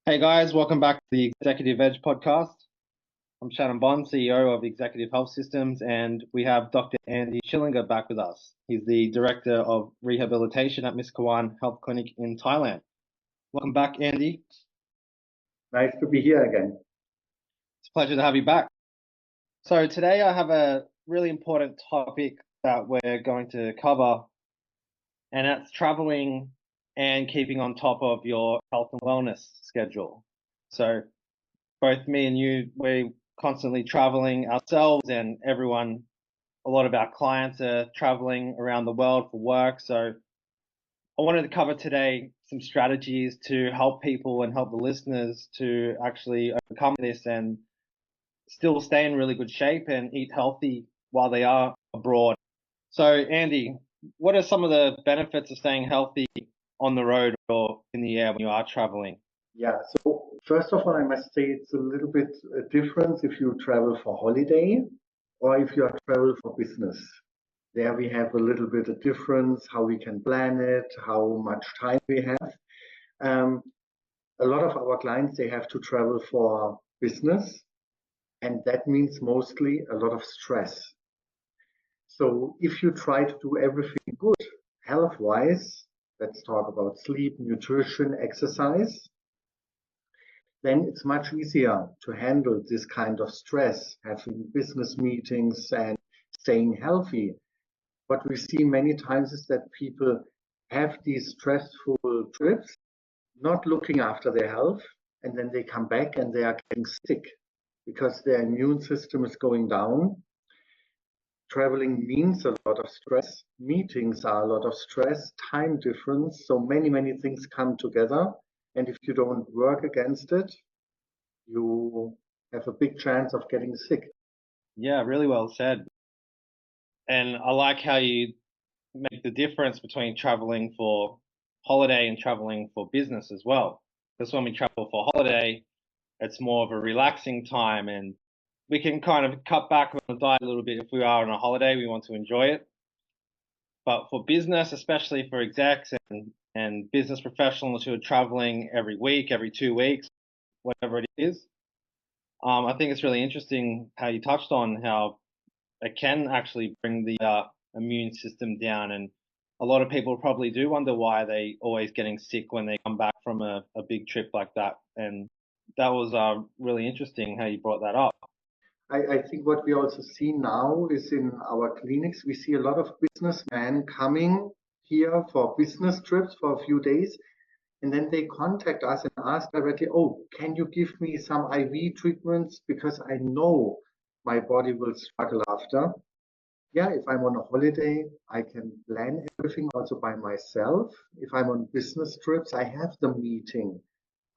Hey guys, welcome back to the Executive Edge podcast. I'm Shannon Bond, CEO of Executive Health Systems, and we have Dr. Andy Schillinger back with us. He's the Director of Rehabilitation at Miskawan Health Clinic in Thailand. Welcome back, Andy. Nice to be here again. It's a pleasure to have you back. So today I have a really important topic that we're going to cover, and that's traveling and keeping on top of your health and wellness schedule. So both me and you, we're constantly traveling ourselves, and a lot of our clients are traveling around the world for work. So I wanted to cover today some strategies to help people and help the listeners to actually overcome this and still stay in really good shape and eat healthy while they are abroad. So Andy, what are some of the benefits of staying healthy on the road or in the air when you are traveling? Yeah, so first of all, I must say it's a little bit a difference if you travel for holiday or if you are travel for business. There we have a little bit of difference, how we can plan it, how much time we have. A lot of our clients, they have to travel for business, and that means mostly a lot of stress. So if you try to do everything good health-wise, let's talk about sleep, nutrition, exercise, then it's much easier to handle this kind of stress, having business meetings and staying healthy. What we see many times is that people have these stressful trips, not looking after their health, and then they come back and they are getting sick because their immune system is going down. Traveling means a lot of stress. Meetings are a lot of stress, time difference. So many things come together. And if you don't work against it, you have a big chance of getting sick. Yeah, really well said. And I like how you make the difference between traveling for holiday and traveling for business as well. Because when we travel for holiday, it's more of a relaxing time, and we can kind of cut back on the diet a little bit if we are on a holiday, we want to enjoy it. But for business, especially for execs and business professionals who are traveling every week, every 2 weeks, whatever it is, I think it's really interesting how you touched on how it can actually bring the immune system down. And a lot of people probably do wonder why they always getting sick when they come back from a big trip like that. And that was really interesting how you brought that up. I think what we also see now is in our clinics, we see a lot of businessmen coming here for business trips for a few days. And then they contact us and ask directly, oh, can you give me some IV treatments? Because I know my body will struggle after. Yeah, if I'm on a holiday, I can plan everything also by myself. If I'm on business trips, I have the meeting.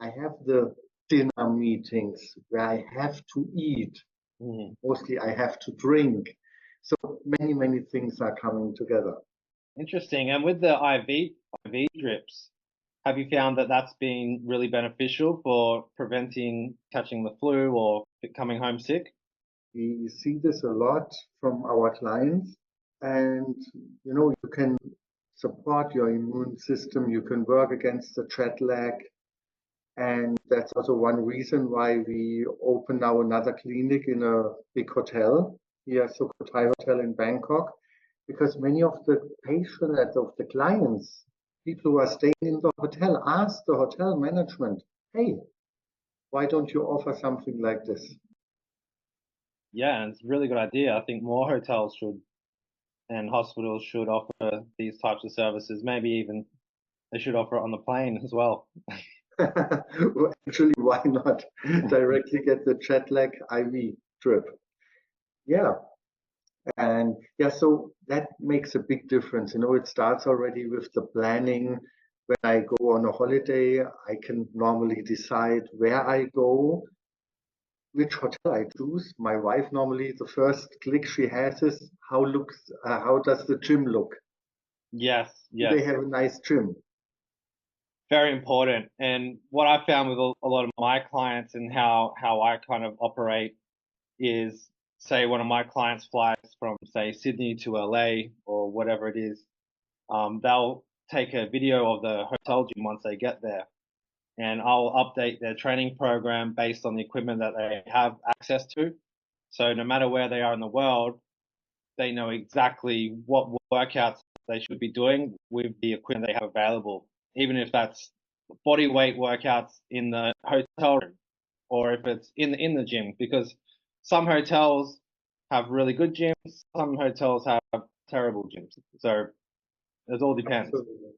I have the dinner meetings where I have to eat. Mostly I have to drink. So many things are coming together. Interesting. And with the IV drips, have you found that that's been really beneficial for preventing catching the flu or coming home sick? We see this a lot from our clients, and you can support your immune system, you can work against the jet lag, and that's also one reason why we open now another clinic in a big hotel here, Sukhothai Hotel in Bangkok, because many of the patients of the clients, people who are staying in the hotel, ask the hotel management, hey, why don't you offer something like this? Yeah, and it's a really good idea. I think more hotels should and hospitals should offer these types of services. Maybe even they should offer it on the plane as well. Well, actually, why not directly get the jet lag IV drip? Yeah. And yeah, so that makes a big difference. It starts already with the planning. When I go on a holiday, I can normally decide where I go, which hotel I choose. My wife normally the first click she has is how does the gym look? Yes, Do yes. they have a nice gym? Very important. And what I found with a lot of my clients and how I kind of operate is, say one of my clients flies from, say, Sydney to LA or whatever it is, they'll take a video of the hotel gym once they get there. and I'll update their training program based on the equipment that they have access to. So no matter where they are in the world, they know exactly what workouts they should be doing with the equipment they have available, even if that's body weight workouts in the hotel room or if it's in the gym, because some hotels have really good gyms, some hotels have terrible gyms. So it all depends. Absolutely.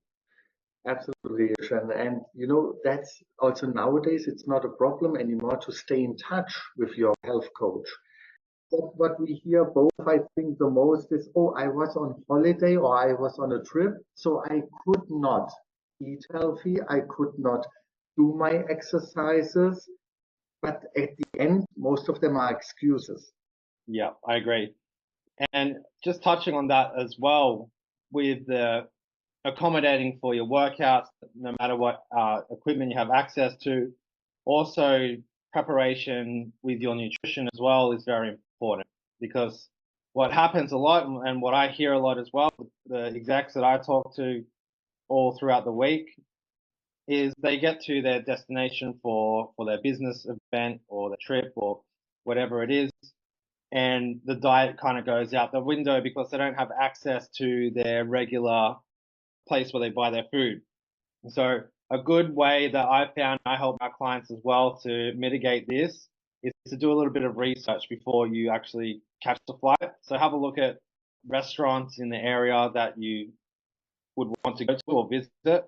Absolutely, Ishan. And you know, that's also nowadays, it's not a problem anymore to stay in touch with your health coach. But what we hear both, I think, the most is, oh, I was on holiday or I was on a trip, so I could not eat healthy, I could not do my exercises. But at the end, most of them are excuses. Yeah, I agree. And just touching on that as well, with the accommodating for your workouts, no matter what equipment you have access to. Also, preparation with your nutrition as well is very important, because what happens a lot, and what I hear a lot as well, the execs that I talk to all throughout the week, is they get to their destination for their business event or the trip or whatever it is, and the diet kind of goes out the window because they don't have access to their regular place where they buy their food. So a good way that I've found I help our clients as well to mitigate this is to do a little bit of research before you actually catch the flight. So have a look at restaurants in the area that you would want to go to or visit,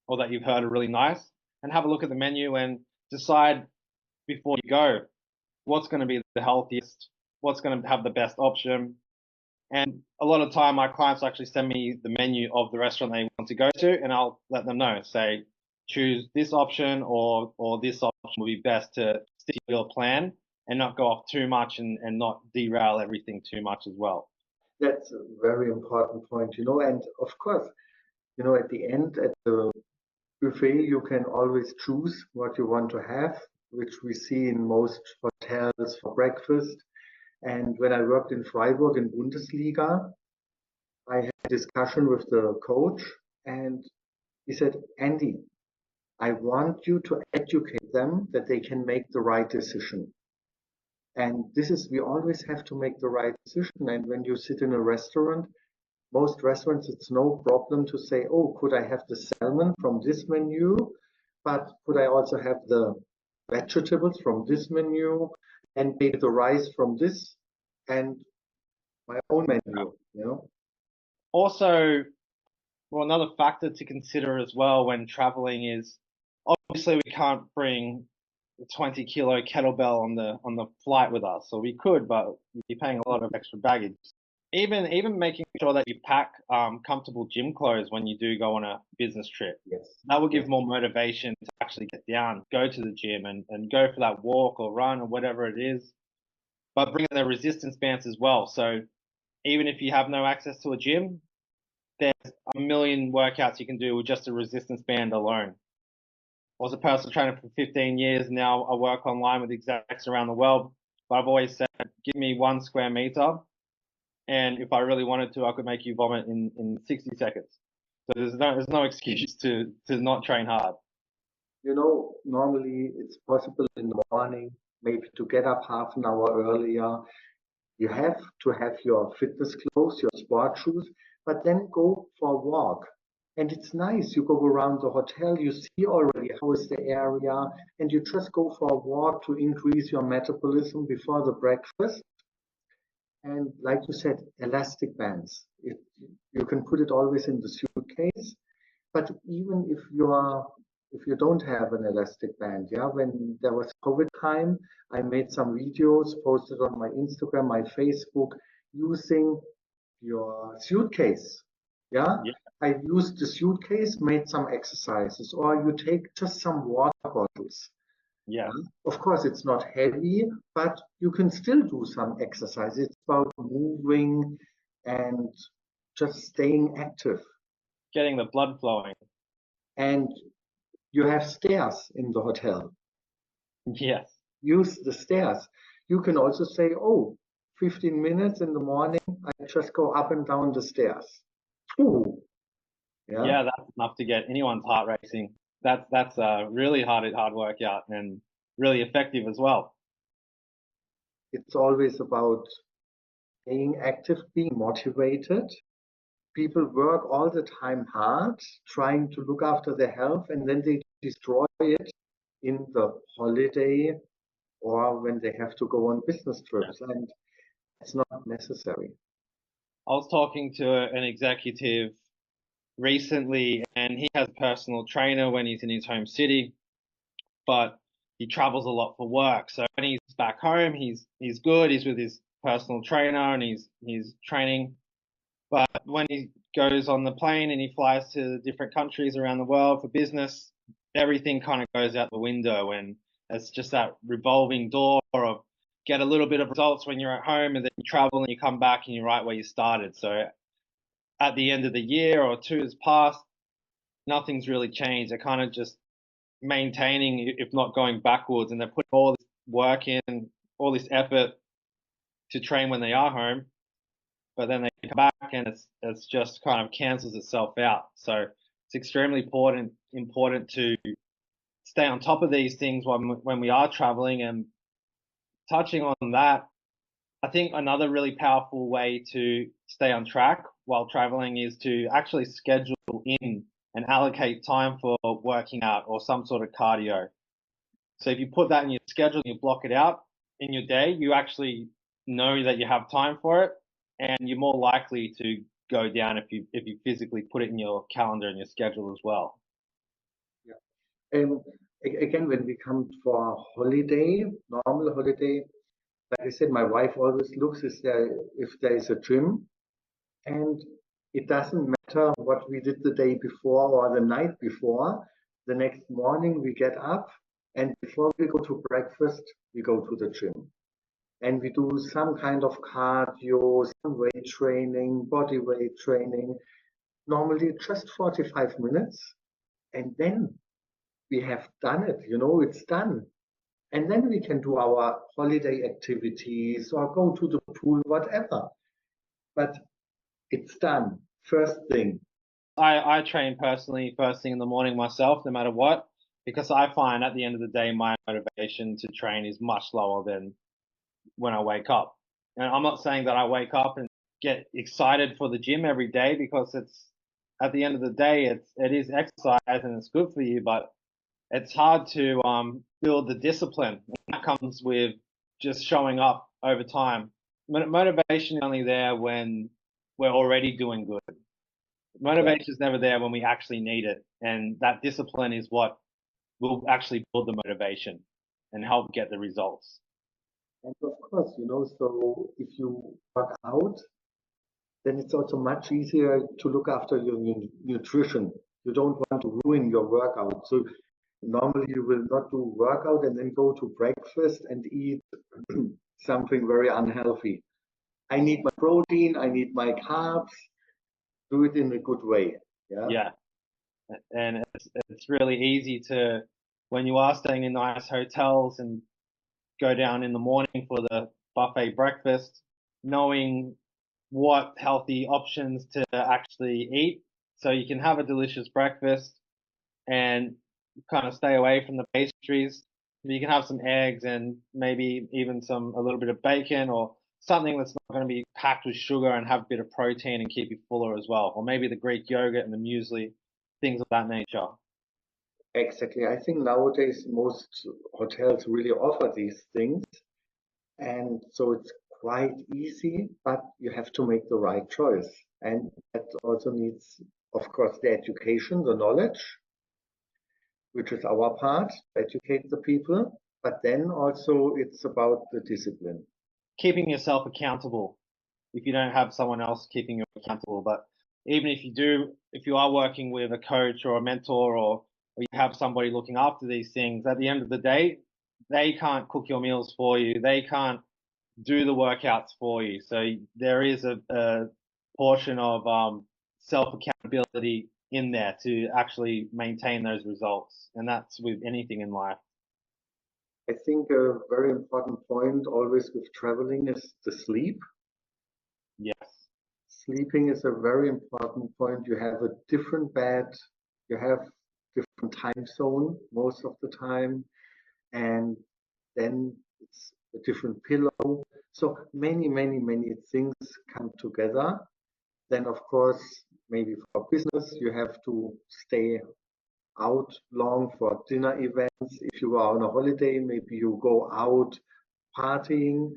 or that you've heard are really nice, and have a look at the menu and decide before you go what's going to be the healthiest, what's going to have the best option. And a lot of time, my clients actually send me the menu of the restaurant they want to go to, and I'll let them know, say, choose this option or this option will be best to stick to your plan and not go off too much and not derail everything too much as well. That's a very important point, you know, and of course, you know, at the end, at the buffet, you can always choose what you want to have, which we see in most hotels for breakfast. And when I worked in Freiburg in Bundesliga, I had a discussion with the coach, and he said, Andy, I want you to educate them that they can make the right decision. And this is, we always have to make the right decision. And when you sit in a restaurant, most restaurants, it's no problem to say, oh, could I have the salmon from this menu? But could I also have the vegetables from this menu and maybe the rice from this and my own menu, you know? Also, well, another factor to consider as well when traveling is, obviously we can't bring the 20-kilo kettlebell on the flight with us, or we could, but you'd be paying a lot of extra baggage. Even making sure that you pack comfortable gym clothes when you do go on a business trip. Yes. That will give Yes. more motivation to actually get down, go to the gym and go for that walk or run or whatever it is. But bring the resistance bands as well. So even if you have no access to a gym, there's a million workouts you can do with just a resistance band alone. I was a personal trainer for 15 years. Now I work online with execs around the world. But I've always said, give me 1 square meter, and if I really wanted to, I could make you vomit in 60 seconds. So there's no excuse to not train hard. You know, normally it's possible in the morning, maybe to get up half an hour earlier. You have to have your fitness clothes, your sport shoes, but then go for a walk. And it's nice. You go around the hotel, you see already how is the area, and you just go for a walk to increase your metabolism before the breakfast. And like you said, elastic bands. You can put it always in the suitcase. But even if you don't have an elastic band, yeah, when there was COVID time, I made some videos, posted on my Instagram, my Facebook, using your suitcase. Yeah, Yeah, I used the suitcase, made some exercises, or you take just some water bottles. yeah. Yeah. Of course, it's not heavy, but you can still do some exercise. It's about moving and just staying active. Getting the blood flowing. And you have stairs in the hotel. Yes. Use the stairs. You can also say, oh, 15 minutes in the morning, I just go up and down the stairs. Ooh, yeah. Yeah, that's enough to get anyone's heart racing. That's a really hard workout and really effective as well. It's always about being active, being motivated. People work all the time hard, trying to look after their health, and then they destroy it in the holiday or when they have to go on business trips, and it's not necessary. I was talking to an executive recently, and he has a personal trainer when he's in his home city, but he travels a lot for work. So when he's back home, he's good. He's with his personal trainer and he's training. But when he goes on the plane and he flies to different countries around the world for business, everything kind of goes out the window, and it's just that revolving door of get a little bit of results when you're at home, and then you travel and you come back and you're right where you started. So at the end of the year or two has passed, nothing's really changed. They're kind of just maintaining, if not going backwards, and they're putting all this work in, all this effort to train when they are home, but then they come back and it's just kind of cancels itself out. So it's extremely important to stay on top of these things when we are traveling. And touching on that, I think another really powerful way to stay on track while traveling is to actually schedule in and allocate time for working out or some sort of cardio. So if you put that in your schedule, you block it out in your day, you actually know that you have time for it, and you're more likely to go down if you physically put it in your calendar and your schedule as well. Yeah. And again, when we come for a holiday, normal holiday, like I said, my wife always looks if there is a gym, and it doesn't matter what we did the day before or the night before. The next morning we get up, and before we go to breakfast, we go to the gym. And we do some kind of cardio, some weight training, body weight training, normally just 45 minutes. And then we have done it, it's done. And then we can do our holiday activities or go to the pool, whatever. But it's done. First thing. I train personally first thing in the morning myself, no matter what, because I find at the end of the day my motivation to train is much lower than when I wake up. And I'm not saying that I wake up and get excited for the gym every day, because it's at the end of the day it is exercise and it's good for you, but it's hard to build the discipline. And that comes with just showing up over time. Motivation is only there when we're already doing good. Motivation is never there when we actually need it, and that discipline is what will actually build the motivation and help get the results. And of course, so if you work out, then it's also much easier to look after your nutrition. You don't want to ruin your workout. So normally you will not do workout and then go to breakfast and eat something very unhealthy. I need my protein, I need my carbs, do it in a good way. Yeah. Yeah, and it's really easy to, when you are staying in nice hotels and go down in the morning for the buffet breakfast, knowing what healthy options to actually eat, so you can have a delicious breakfast and kind of stay away from the pastries. You can have some eggs and maybe even a little bit of bacon, or something that's not going to be packed with sugar and have a bit of protein and keep you fuller as well. Or maybe the Greek yogurt and the muesli, things of that nature. Exactly. I think nowadays most hotels really offer these things. And so it's quite easy, but you have to make the right choice. And that also needs, of course, the education, the knowledge, which is our part, educate the people. But then also it's about the discipline. Keeping yourself accountable if you don't have someone else keeping you accountable. But even if you are working with a coach or a mentor, or you have somebody looking after these things, at the end of the day, they can't cook your meals for you. They can't do the workouts for you. So there is a portion of self accountability in there to actually maintain those results. And that's with anything in life. I think a very important point always with traveling is the sleep. Yes. Sleeping is a very important point. You have a different bed, you have different time zone most of the time, and then it's a different pillow. So many things come together. Then, of course, maybe for business, you have to stay out long for dinner events. If you are on a holiday, maybe you go out partying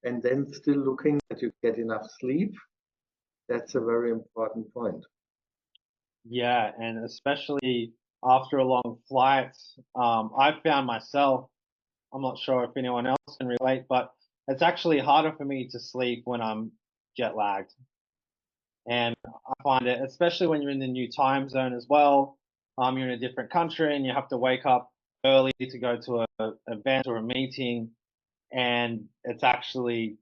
and then still looking that you get enough sleep. That's a very important point. Yeah, and especially after a long flight, I've found myself, I'm not sure if anyone else can relate, but it's actually harder for me to sleep when I'm jet lagged. And I find it, especially when you're in the new time zone as well, you're in a different country and you have to wake up early to go to an event or a meeting, and it's actually,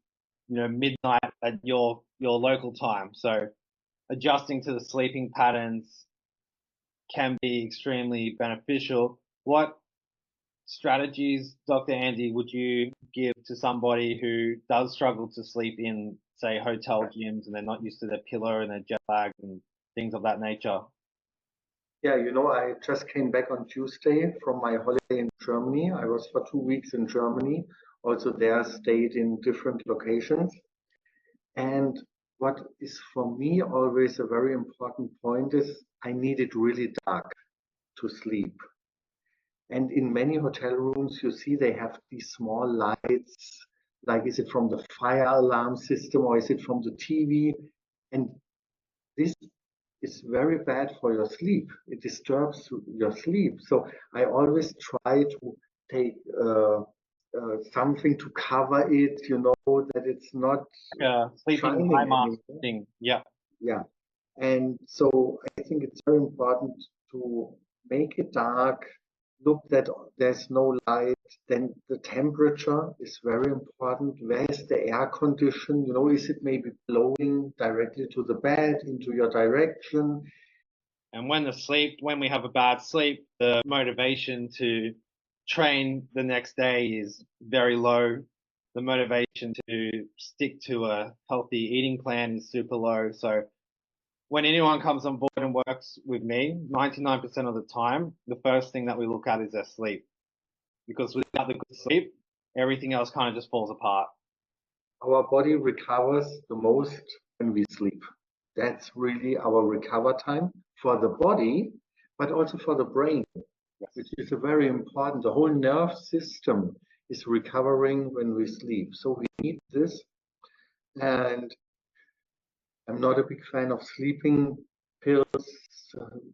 midnight at your local time. So adjusting to the sleeping patterns can be extremely beneficial. What strategies, Dr. Andy, would you give to somebody who does struggle to sleep in, say, hotel gyms and they're not used to their pillow and they're jet lagged and things of that nature? Yeah, I just came back on Tuesday from my holiday in Germany. I was for 2 weeks in Germany. Also there stayed in different locations. And what is for me always a very important point is I need it really dark to sleep. And in many hotel rooms, you see they have these small lights, like is it from the fire alarm system or is it from the TV? And this is very bad for your sleep. It disturbs your sleep. So I always try to take something to cover it, that it's not Like a sleeping eye shining mask anymore. thing. Yeah. Yeah. And so I think it's very important to make it dark, look that there's no light, then the temperature is very important. Where is the air condition? Is it maybe blowing directly to the bed, into your direction? And when we have a bad sleep, the motivation to train the next day is very low. The motivation to stick to a healthy eating plan is super low. So when anyone comes on board and works with me, 99% of the time, the first thing that we look at is their sleep. Because without the good sleep, everything else kind of just falls apart. Our body recovers the most when we sleep. That's really our recover time for the body, but also for the brain, which Yes. is a very important. The whole nerve system is recovering when we sleep. So we need this. And I'm not a big fan of sleeping pills.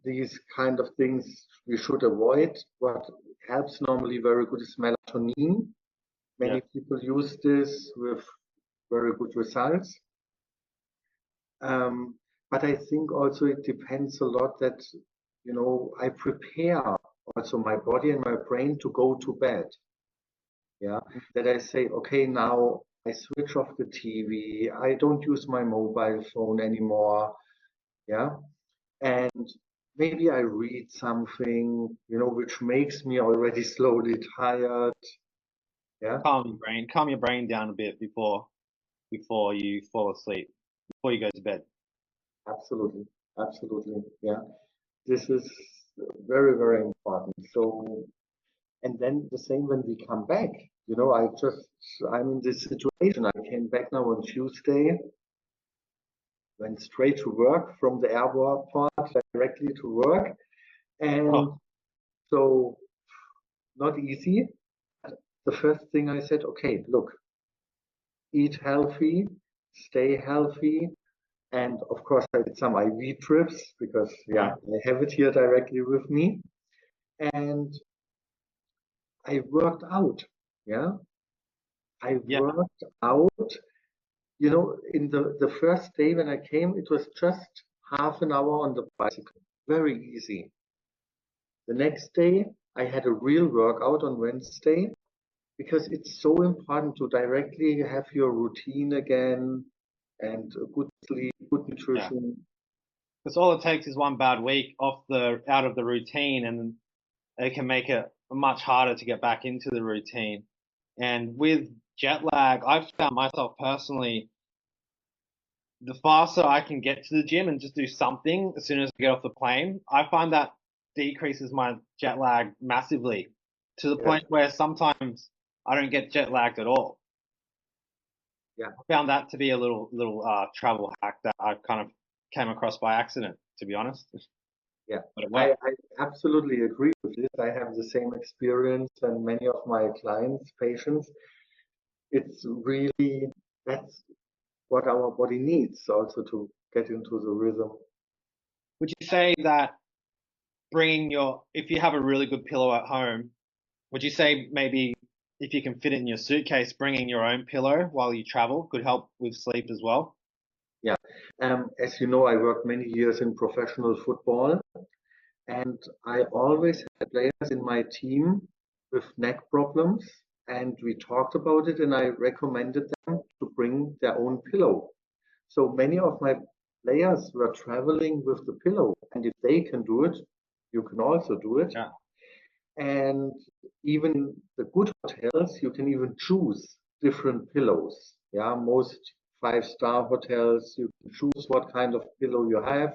These kind of things we should avoid. What helps normally very good is melatonin. Yeah. Many people use this with very good results. Um, but I think also it depends a lot that, I prepare also my body and my brain to go to bed. Yeah, that I say, okay, now I switch off the TV. I don't use my mobile phone anymore. Yeah, and maybe I read something, which makes me already slowly tired. Yeah, Calm your brain down a bit before you fall asleep, before you go to bed. absolutely, absolutely. Yeah, this is very important. So, and then the same when we come back. I'm in this situation. I came back now on Tuesday, went straight to work from the airport directly to work. And Oh, so, not easy. The first thing I said, okay, look, eat healthy, stay healthy. And of course, I did some IV trips because, yeah, yeah, I have it here directly with me. And I worked out. Yeah, I yeah. worked out. In the first day when I came, it was just half an hour on the bicycle. Very easy. The next day, I had a real workout on Wednesday because it's so important to directly have your routine again and a good sleep, good Yeah. nutrition. Because all it takes is one bad week out of the routine, and it can make it much harder to get back into the routine. And with jet lag, I've found myself personally, the faster I can get to the gym and just do something as soon as I get off the plane, I find that decreases my jet lag massively to the Yes. point where sometimes I don't get jet lagged at all. Yeah. I found that to be a little travel hack that I kind of came across by accident, to be honest. Yeah, But it I, worked. I absolutely agree with this. I have the same experience and many of my clients, patients. It's really, that's what our body needs also to get into the rhythm. Would you say that if you have a really good pillow at home, would you say maybe if you can fit it in your suitcase, bringing your own pillow while you travel could help with sleep as well? Yeah. As you know, I worked many years in professional football, and I always had players in my team with neck problems, and we talked about it, and I recommended them to bring their own pillow. So many of my players were traveling with the pillow, and if they can do it, you can also do it. Yeah. And even the good hotels, you can even choose different pillows. Yeah, most five-star hotels, you can choose what kind of pillow you have.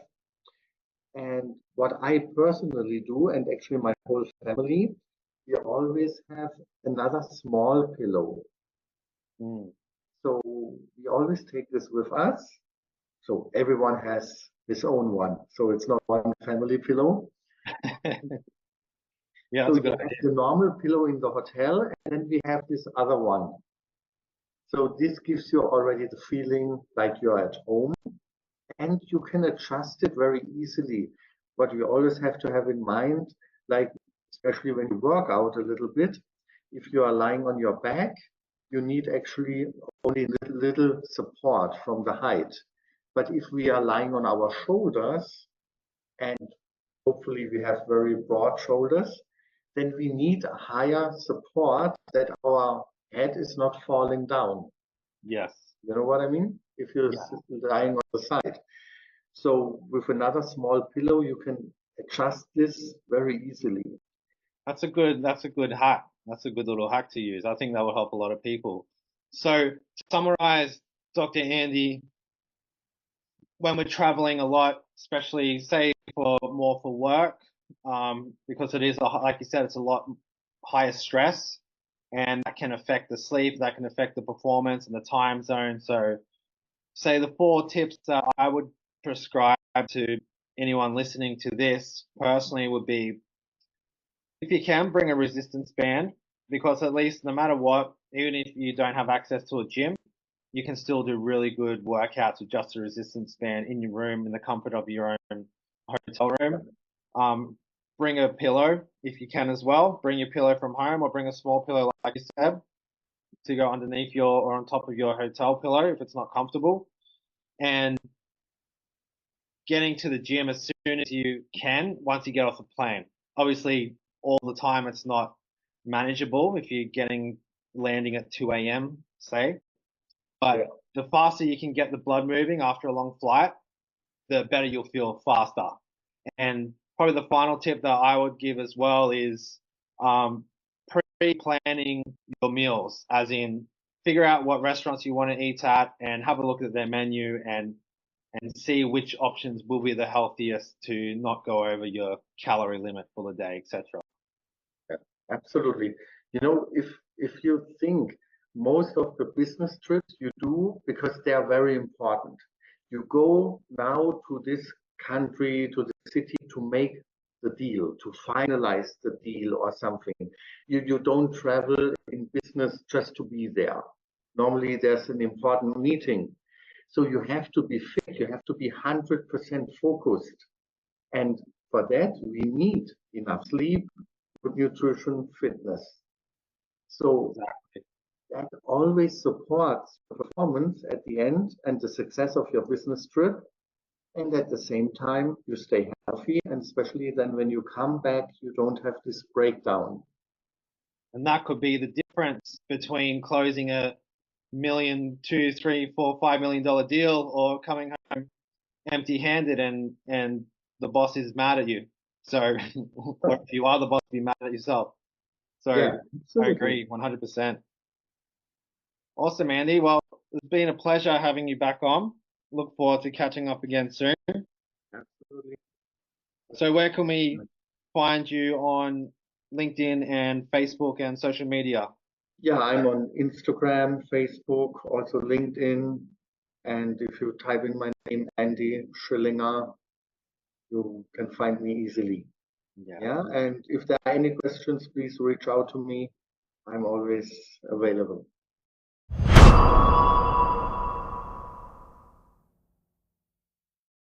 And what I personally do, and actually my whole family, we always have another small pillow. Mm. So we always take this with us. So everyone has his own one. So it's not one family pillow. Yeah, So that's a you good have idea. the normal pillow in the hotel, and then we have this other one. So this gives you already the feeling like you're at home, and you can adjust it very easily. But you always have to have in mind, like especially when you work out a little bit, if you are lying on your back, you need actually only little support from the height. But if we are lying on our shoulders, and hopefully we have very broad shoulders, then we need a higher support that our head is not falling down. Yes. You know what I mean? If you're Yeah. lying on the side. So with another small pillow, you can adjust this very easily. That's a good hack. That's a good little hack to use. I think that will help a lot of people. So to summarize, Dr. Andy, when we're traveling a lot, especially say for work, because it is like you said, it's a lot higher stress, and that can affect the sleep, that can affect the performance and the time zone. So, say the 4 tips that I would prescribe to anyone listening to this personally would be, if you can, bring a resistance band, because at least no matter what, even if you don't have access to a gym, you can still do really good workouts with just a resistance band in your room, in the comfort of your own hotel room. Bring a pillow if you can as well. Bring your pillow from home, or bring a small pillow like you said to go underneath your or on top of your hotel pillow if it's not comfortable. And getting to the gym as soon as you can once you get off the plane. Obviously, all the time it's not manageable if you're getting landing at 2 a.m., say. Yeah, But the faster you can get the blood moving after a long flight, the better you'll feel faster. And probably the final tip that I would give as well is pre-planning your meals, as in figure out what restaurants you want to eat at and have a look at their menu and see which options will be the healthiest to not go over your calorie limit for the day, etc. yeah, absolutely. You know, if you think most of the business trips you do because they are very important. You go now to this country, to the city to make the deal, to finalize the deal or something. You don't travel in business just to be there. Normally there's an important meeting. So you have to be fit, you have to be 100% focused. And for that, we need enough sleep, good nutrition, fitness. So Exactly. that always supports performance at the end and the success of your business trip. And at the same time, you stay healthy. And especially then when you come back, you don't have this breakdown. And that could be the difference between closing a million, two, three, four, $5 million deal, or coming home empty-handed and the boss is mad at you. So, or if you are the boss, be mad at yourself. So Yeah, I absolutely. agree 100%. Awesome, Andy. Well, it's been a pleasure having you back on. Look forward to catching up again soon. Absolutely. So where can we find you on LinkedIn and Facebook and social media? Yeah, I'm on Instagram, Facebook, also LinkedIn. And if you type in my name, Andy Schillinger, you can find me easily. Yeah. Yeah, and if there are any questions, please reach out to me. I'm always available.